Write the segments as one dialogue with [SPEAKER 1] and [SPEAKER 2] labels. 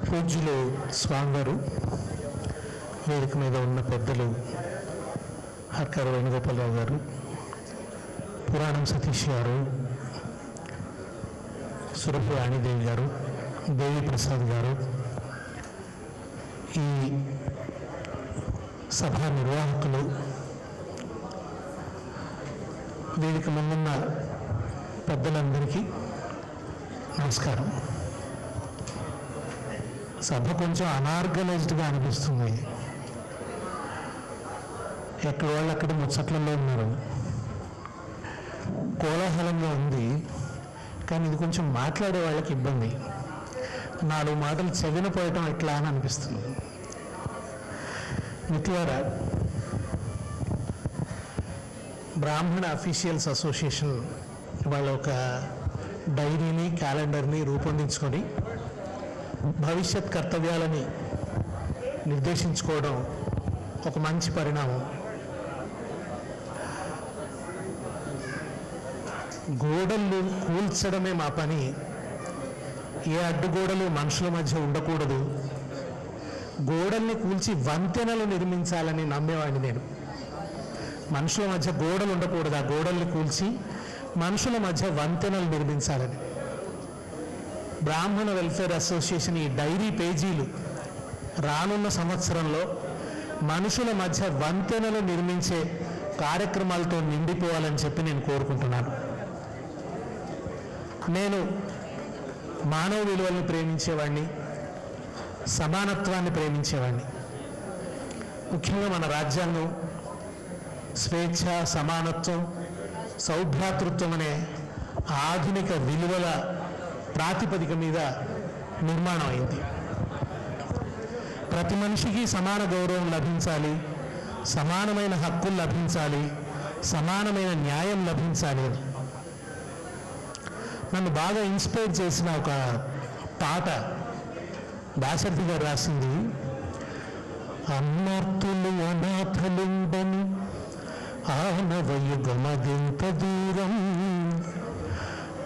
[SPEAKER 1] పూజ్యులు స్వామివారు, వేదిక మీద ఉన్న పెద్దలు హర్కర వేణుగోపాలరావు గారు, పురాణం సతీష్ గారు, సురభి రాణిదేవి గారు, దేవి ప్రసాద్ గారు, ఈ సభా నిర్వాహకులు, వేదిక ముందున్న పెద్దలందరికీ నమస్కారం. సభ కొంచెం అనార్గనైజ్డ్గా అనిపిస్తుంది. ఎక్కడ వాళ్ళు అక్కడ ముచ్చట్లలో ఉన్నారు, కోలాహలంగా ఉంది. కానీ ఇది కొంచెం మాట్లాడే వాళ్ళకి ఇబ్బంది. 4 మాటలు చెవిన పోయటం ఎట్లా అని అనిపిస్తుంది. మిత్రులారా, బ్రాహ్మణ అఫీషియల్స్ అసోసియేషన్ వాళ్ళ ఒక డైరీని, క్యాలెండర్ని రూపొందించుకొని భవిష్యత్ కర్తవ్యాలని నిర్దేశించుకోవడం ఒక మంచి పరిణామం. గోడలు కూల్చడమే మా పని. ఏ అడ్డుగోడలు మనుషుల మధ్య ఉండకూడదు. గోడల్ని కూల్చి వంతెనలు నిర్మించాలని నమ్మేవాడిని నేను. మనుషుల మధ్య గోడలు ఉండకూడదు, ఆ గోడల్ని కూల్చి మనుషుల మధ్య వంతెనలు నిర్మించాలని. బ్రాహ్మణ వెల్ఫేర్ అసోసియేషన్ ఈ డైరీ పేజీలు రానున్న సంవత్సరంలో మనుషుల మధ్య వంతెనలు నిర్మించే కార్యక్రమాలతో నిండిపోవాలని చెప్పి నేను కోరుకుంటున్నాను. నేను మానవ విలువలను ప్రేమించేవాడిని, సమానత్వాన్ని ప్రేమించేవాడిని. ముఖ్యంగా మన రాజ్యాంగం స్వేచ్ఛ, సమానత్వం, సౌభ్రాతృత్వం అనే ఆధునిక విలువల ప్రాతిపదిక మీద నిర్మాణం అయింది. ప్రతి మనిషికి సమాన గౌరవం లభించాలి, సమానమైన హక్కులు లభించాలి, సమానమైన న్యాయం లభించాలి. నన్ను బాగా ఇన్స్పైర్ చేసిన ఒక పాట దాశరథి గారు రాసింది. అన్నార్తులు అనాథలుండని ఆనవయుగమదింత దూరం,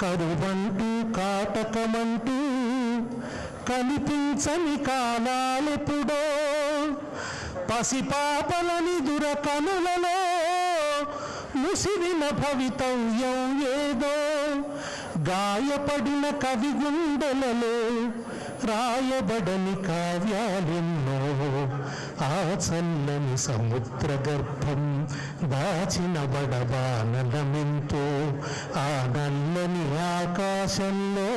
[SPEAKER 1] కరువంటూ కాటకమంటూ కనిపించని కాలాలెప్పుడో, పసిపాపలని దురకనులలో ముసిరిన భవితవ్యం ఏదో, గాయపడిన కవి గుండెలలో రాయబడని కావ్యాలెన్నో, ఆ చల్లని సముద్ర గర్భం దాచిన బడబానలమెంతో, ఆ నల్లని ఆకాశంలో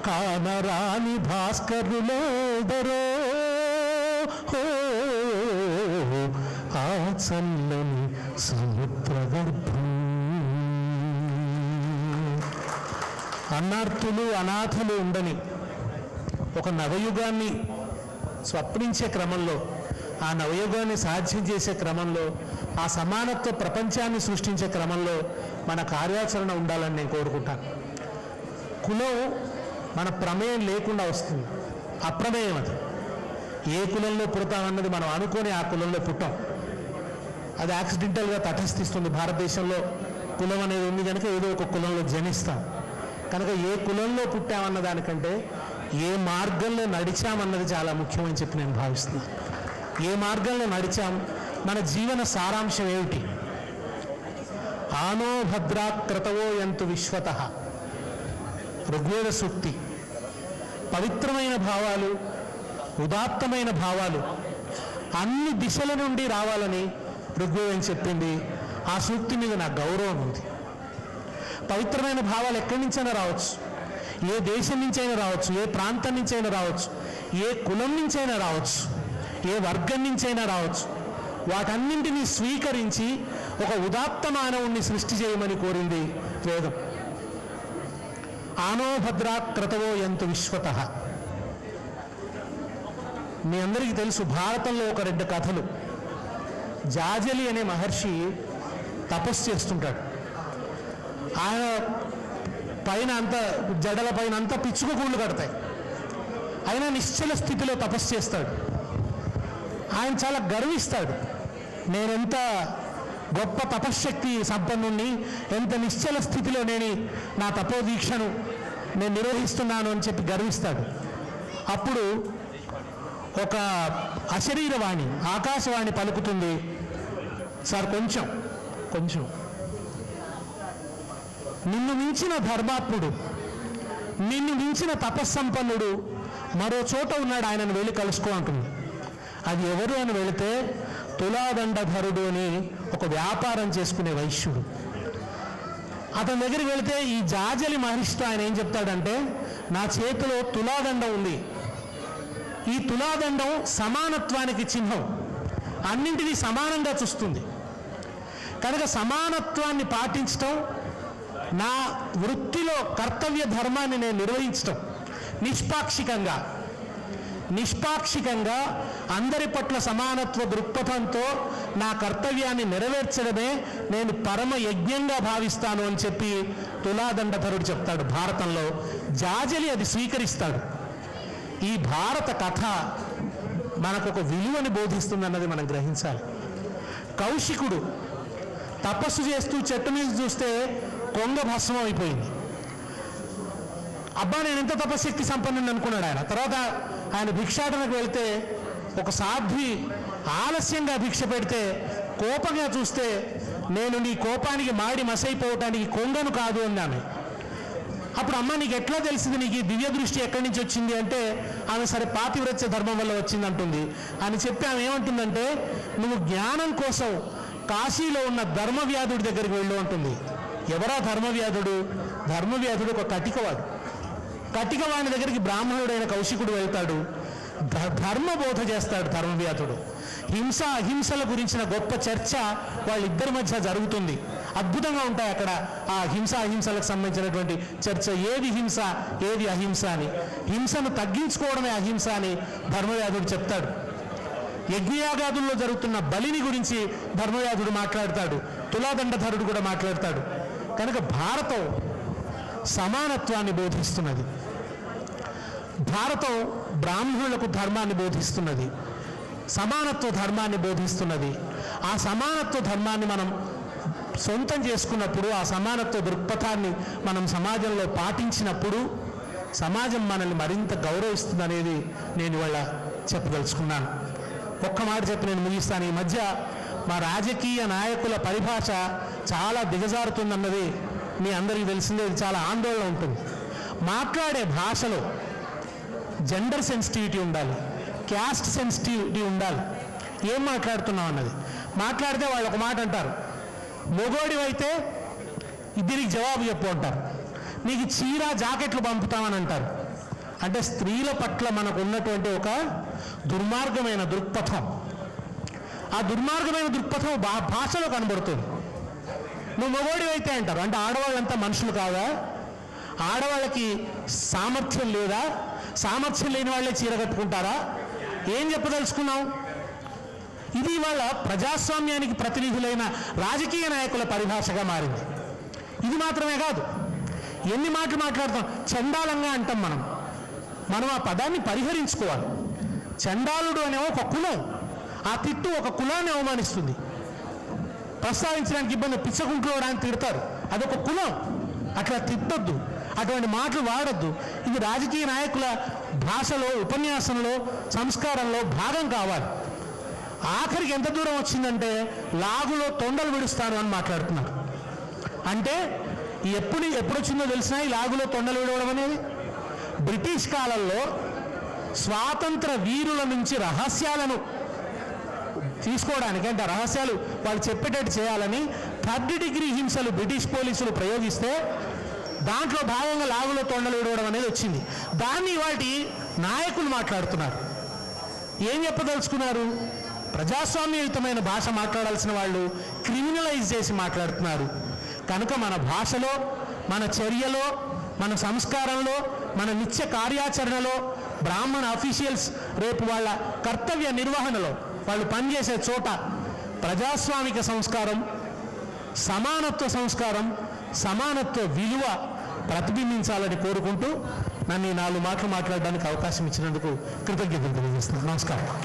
[SPEAKER 1] కానరాని భాస్కరులోదరో, ఆ చల్లని సముద్ర గర్భం. అన్నార్తులు అనాథలు ఉండని ఒక నవయుగాన్ని స్వప్నించే క్రమంలో, ఆ నవయుగాన్ని సాధ్యం చేసే క్రమంలో, ఆ సమానత్వ ప్రపంచాన్ని సృష్టించే క్రమంలో మన కార్యాచరణ ఉండాలని నేను కోరుకుంటాను. కులం మన ప్రమేయం లేకుండా వస్తుంది, అప్రమేయం. అది ఏ కులంలో పుడతామన్నది మనం అనుకొని ఆ కులంలో పుట్టాం. అది యాక్సిడెంటల్గా తటస్థిస్తుంది. భారతదేశంలో కులం అనేది ఉంది కనుక ఏదో ఒక కులంలో జనిస్తాం. కనుక ఏ కులంలో పుట్టామన్న దానికంటే ఏ మార్గంలో నడిచామన్నది చాలా ముఖ్యమని చెప్పి నేను భావిస్తున్నాను. ఏ మార్గంలో నడిచాం, మన జీవన సారాంశం ఏమిటి? ఆనో భద్రా క్రతవో యంతు విశ్వతః, ఋగ్వేద సూక్తి. పవిత్రమైన భావాలు, ఉదాత్తమైన భావాలు అన్ని దిశల నుండి రావాలని ఋగ్వేదం చెప్పింది. ఆ సూక్తి మీద నాకు గౌరవం ఉంది. పవిత్రమైన భావాలు ఎక్కడి నుంచైనా రావచ్చు, ఏ దేశం నుంచైనా రావచ్చు, ఏ ప్రాంతం నుంచైనా రావచ్చు, ఏ కులం నుంచైనా రావచ్చు, ఏ వర్గం నుంచైనా రావచ్చు. వాటన్నింటినీ స్వీకరించి ఒక ఉదాత్త మానవుణ్ణి సృష్టి చేయమని కోరింది వేదం. ఆనో భద్రా క్రతవో యంతు విశ్వతః. మీ అందరికీ తెలుసు, భారతంలో ఒక 2 కథలు. జాజలి అనే మహర్షి తపస్సు చేస్తుంటాడు. ఆయన పైన అంతా, జడల పైన అంతా పిచ్చుక గూళ్ళు కడతాయి. ఆయన నిశ్చల స్థితిలో తపస్సు చేస్తాడు. ఆయన చాలా గర్విస్తాడు. నేనెంత గొప్ప తపశ్శక్తి సంపన్నుణ్ణి, ఎంత నిశ్చల స్థితిలో నేను నా తపోదీక్షను నేను నిర్వహిస్తున్నాను అని చెప్పి గర్విస్తాడు. అప్పుడు ఒక అశరీరవాణి ఆకాశవాణి పలుకుతుంది, సార్ కొంచెం నిన్ను మించిన ధర్మాత్ముడు, నిన్ను మించిన తపస్సంపన్నుడు మరో చోట ఉన్నాడు, ఆయనను వెళ్ళి కలుసుకో అంటుంది. అది ఎవరు అని వెళితే తులాదండధరుడు అని ఒక వ్యాపారం చేసుకునే వైశ్యుడు. అతని దగ్గరికి వెళితే ఈ జాజలి మహర్షితో ఆయన ఏం చెప్తాడంటే, నా చేతిలో తులాదండం ఉంది, ఈ తులాదండం సమానత్వానికి చిహ్నం, అన్నింటినీ సమానంగా చూస్తుంది కనుక సమానత్వాన్ని పాటించటం, నా వృత్తిలో కర్తవ్య ధర్మాన్ని నేను నిర్వహించటం నిష్పాక్షికంగా అందరి పట్ల సమానత్వ దృక్పథంతో నా కర్తవ్యాన్ని నెరవేర్చడమే నేను పరమ యజ్ఞంగా భావిస్తాను అని చెప్పి తులాదండధరుడు చెప్తాడు భారతంలో. జాజలి అది స్వీకరిస్తాడు. ఈ భారత కథ మనకు ఒక విలువని బోధిస్తుందన్నది మనం గ్రహించాలి. కౌశికుడు తపస్సు చేస్తూ చెట్టు మీద చూస్తే కొంగ భస్మం అయిపోయింది. అబ్బా నేను ఎంత తపశక్తి సంపన్నుని అనుకున్నాడు ఆయన. తర్వాత ఆయన భిక్షాటనకు వెళ్తే ఒక సాధ్వి ఆలస్యంగా భిక్ష పెడితే కోపంగా చూస్తే, నేను నీ కోపానికి మాడి మసైపోవటానికి కొంగను కాదు అన్నాను. అప్పుడు అమ్మ నీకు ఎట్లా తెలిసింది, నీకు ఈ దివ్య దృష్టి ఎక్కడి నుంచి వచ్చింది అంటే, ఆమె సరే పాతివ్రత్య ధర్మం వల్ల వచ్చింది అంటుంది. అని చెప్పి ఆమె ఏమంటుందంటే, నువ్వు జ్ఞానం కోసం కాశీలో ఉన్న ధర్మవ్యాధుడి దగ్గరికి వెళ్ళు అంటుంది. ఎవరా ధర్మవ్యాధుడు? ధర్మవ్యాధుడు ఒక కటికవాణి దగ్గరికి బ్రాహ్మణుడైన కౌశికుడు వెళ్తాడు. ధర్మబోధ చేస్తాడు ధర్మవ్యాధుడు. అహింసల గురించిన గొప్ప చర్చ వాళ్ళిద్దరి మధ్య జరుగుతుంది. అద్భుతంగా ఉంటాయి అక్కడ ఆ అహింసలకు సంబంధించినటువంటి చర్చ. ఏది హింస, ఏది అహింస అని, హింసను తగ్గించుకోవడమే అహింస అని ధర్మవ్యాధుడు చెప్తాడు. యజ్ఞయాగాదుల్లో జరుగుతున్న బలిని గురించి ధర్మవ్యాధుడు మాట్లాడతాడు, తులాదండధరుడు కూడా మాట్లాడతాడు. కనుక భారతం సమానత్వాన్ని బోధిస్తున్నది. భారతం బ్రాహ్మణులకు ధర్మాన్ని బోధిస్తున్నది, సమానత్వ ధర్మాన్ని బోధిస్తున్నది. ఆ సమానత్వ ధర్మాన్ని మనం సొంతం చేసుకున్నప్పుడు, ఆ సమానత్వ దృక్పథాన్ని మనం సమాజంలో పాటించినప్పుడు సమాజం మనల్ని మరింత గౌరవిస్తుంది అనేది నేను ఇవాళ చెప్పదలుచుకున్నాను. ఒక్క మాట చెప్పి నేను ముగిస్తాను. ఈ మధ్య మా రాజకీయ నాయకుల పరిభాష చాలా దిగజారుతుందన్నది మీ అందరికీ తెలిసిందే. ఇది చాలా ఆందోళన ఉంటుంది. మాట్లాడే భాషలో జెండర్ సెన్సిటివిటీ ఉండాలి, క్యాస్ట్ సెన్సిటివిటీ ఉండాలి. ఏం మాట్లాడుతున్నాం అన్నది మాట్లాడితే వాళ్ళు ఒక మాట అంటారు, మొగోడివైతే దీనికి జవాబు చెప్పు అంటారు, నీకు చీర జాకెట్లు పంపుతామని అంటారు. అంటే స్త్రీల పట్ల మనకు ఉన్నటువంటి ఒక దుర్మార్గమైన దృక్పథం, ఆ దుర్మార్గమైన దృక్పథం భాషలో కనబడుతుంది. నువ్వు మొగోడివైతే అంటారు, అంటే ఆడవాళ్ళంతా మనుషులు కాదా? ఆడవాళ్ళకి సామర్థ్యం లేదా? సామర్థ్యం లేని వాళ్ళే చీర కట్టుకుంటారా? ఏం చెప్పదలుచుకున్నావు? ఇది ఇవాళ ప్రజాస్వామ్యానికి ప్రతినిధులైన రాజకీయ నాయకుల పరిభాషగా మారింది. ఇది మాత్రమే కాదు, ఎన్ని మాటలు మాట్లాడతాం. చండాలంగా అంటాం మనం ఆ పదాన్ని పరిహరించుకోవాలి. చండాలుడు అనే ఒక కులం, ఆ తిట్టు ఒక కులాన్ని అవమానిస్తుంది. ప్రస్తావించడానికి ఇబ్బంది, పిచ్చకుంటుకోవడానికి తిడతారు, అదొక కులం, అట్లా తిట్టొద్దు, అటువంటి మాటలు వాడొద్దు. ఇది రాజకీయ నాయకుల భాషలో, ఉపన్యాసంలో, సంస్కారంలో భాగం కావాలి. ఆఖరికి ఎంత దూరం వచ్చిందంటే లాగులో తొండలు విడుస్తాను అని మాట్లాడుతున్నారు. అంటే ఎప్పుడు వచ్చిందో తెలిసినా ఈ లాగులో తొండలు విడవడం అనేది బ్రిటిష్ కాలంలో స్వాతంత్ర వీరుల నుంచి రహస్యాలను తీసుకోవడానికి, అంటే రహస్యాలు వాళ్ళు చెప్పేటట్టు చేయాలని 3rd డిగ్రీ హింసలు బ్రిటిష్ పోలీసులు ప్రయోగిస్తే దాంట్లో భాగంగా లాగులో తొండలు విడవడం అనేది వచ్చింది. దాన్ని వాటి నాయకులు మాట్లాడుతున్నారు. ఏం చెప్పదలుచుకున్నారు? ప్రజాస్వామ్యయుతమైన భాష మాట్లాడాల్సిన వాళ్ళు క్రిమినలైజ్ చేసి మాట్లాడుతున్నారు. కనుక మన భాషలో, మన చర్యలో, మన సంస్కారంలో, మన నిత్య కార్యాచరణలో, బ్రాహ్మణ అఫీషియల్స్ రేపు వాళ్ళ కర్తవ్య నిర్వహణలో, వాళ్ళు పనిచేసే చోట ప్రజాస్వామిక సంస్కారం, సమానత్వ సంస్కారం, సమానత్వ విలువ ప్రతిబింబించాలని కోరుకుంటూ నన్ను ఈ 4 మాటలు మాట్లాడడానికి అవకాశం ఇచ్చినందుకు కృతజ్ఞతలు తెలియజేస్తున్నాను. నమస్కారం.